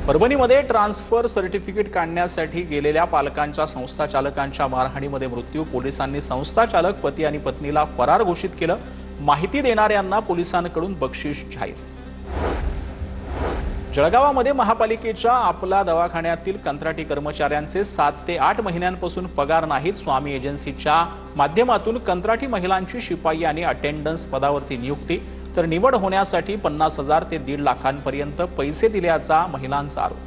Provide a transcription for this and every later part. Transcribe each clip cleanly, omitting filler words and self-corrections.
परभणीमध्ये transfer certificate काढण्यासाठी गेलेल्या पालकांच्या संस्थाचालकांच्या मारहाणीमध्ये मृत्यू. पोलिसांनी संस्थाचालक पती आणि पत्नीला फरार घोषित केलं. माहिती देणाऱ्यांना पोलिसांकडून बक्षीस जाहीर. जळगावामध्ये महापालिकेच्या आपला दवाखान्यातील कंत्राटी कर्मचाऱ्यांचे 7 ते 8 महिन्यांपासून पगार नाहीत. स्वामी एजन्सीच्या माध्यमातून कंत्राटी महिलांची शिपाई आणि अटेंडन्स पदावरती नियुक्ती, तर निवड होण्यासाठी 50,000 ते 1.5 लाखांपर्यंत पैसे दिल्याचा महिलांचा आरोप.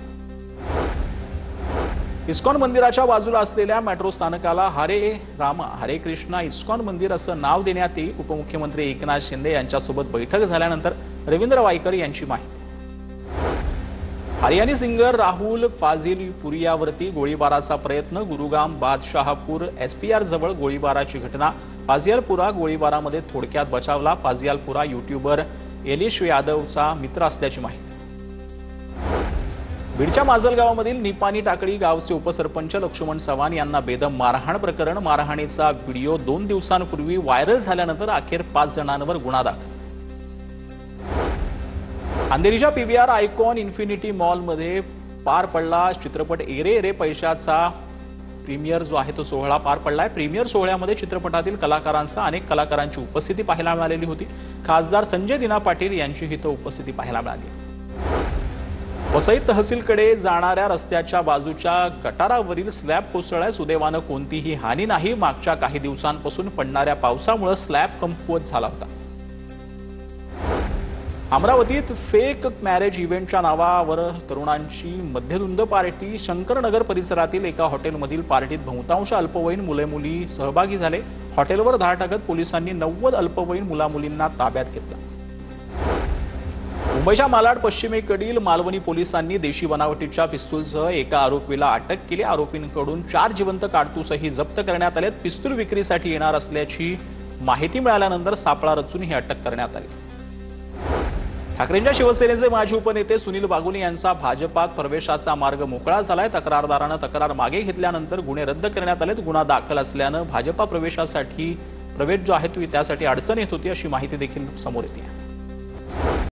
इस्कॉन मंदिराच्या बाजूला असलेल्या मेट्रो स्थानकाला हरे रामा हरे कृष्णा इस्कॉन मंदिर असं नाव देण्यात येईल. उपमुख्यमंत्री एकनाथ शिंदे यांच्यासोबत बैठक झाल्यानंतर रवींद्र वायकर यांची माहिती. हरियाणी सिंगर राहुल फाजिलपुरियावरती गोळीबाराचा प्रयत्न. गुरुगाम बादशाहपूर एसपीआर जवळ गोळीबाराची घटना. फाजिलपुरा गोळीबारामध्ये थोडक्यात बचावला. फाजिलपुरा युट्यूबर एलिश यादवचा मित्र असल्याची माहिती. बीडच्या माजलगावामधील निपाणी टाकळी गावचे उपसरपंच लक्ष्मण चव्हाण यांना बेदम मारहाण प्रकरण. मारहाणीचा व्हिडिओ 2 दिवसांपूर्वी व्हायरल झाल्यानंतर अखेर 5 जणांवर गुन्हा दाखल. अंधेरीच्या पीव्हीआर आयकॉन इन्फिनिटी मॉलमध्ये पार पडला चित्रपट एरे एरे पैशाचा प्रीमियर जो आहे तो सोहळा पार पडलाय. प्रीमियर सोहळ्यामध्ये चित्रपटातील कलाकारांसह अनेक कलाकारांची उपस्थिती पाहायला मिळालेली होती. खासदार संजय दिना पाटील यांचीही तो उपस्थिती पाहायला मिळाली. वसई तहसीलकडे जाणाऱ्या रस्त्याच्या बाजूच्या गटारावरील स्लॅब कोसळलाय. सुदैवानं कोणतीही हानी नाही. मागच्या काही दिवसांपासून पडणाऱ्या पावसामुळे स्लॅब कमकुवत झाला होता. अमरावतीत फेक मॅरेज इव्हेंटच्या नावावर तरुणांची मध्यधुंद पार्टी. शंकरनगर परिसरातील एका हॉटेलमधील पार्टीत बहुतांश अल्पवयीन मुले-मुली सहभागी झाले. हॉटेलवर धाड टाकत पोलिसांनी 90 अल्पवयीन मुला-मुलींना ताब्यात घेतलं. मुंबईच्या मालाड पश्चिमेकडील मालवणी पोलिसांनी देशी बनावटीच्या पिस्तूलसह एका आरोपीला अटक केली. आरोपींकडून 4 जिवंत काडतूसही जप्त करण्यात आले. पिस्तूल विक्रीसाठी येणार असल्याची माहिती मिळाल्यानंतर सापळा रचून ही अटक करण्यात आली. ठाकरेंच्या शिवसेनेचे माजी उपनेते सुनील बागुली यांचा भाजपात प्रवेशाचा मार्ग मोकळा झालाय. तक्रारदारानं तक्रार मागे घेतल्यानंतर गुन्हे रद्द करण्यात आलेत. गुन्हा दाखल असल्यानं भाजपा प्रवेश जो आहे तो त्यासाठी अडचण येत होती अशी माहिती देखील समोर येते.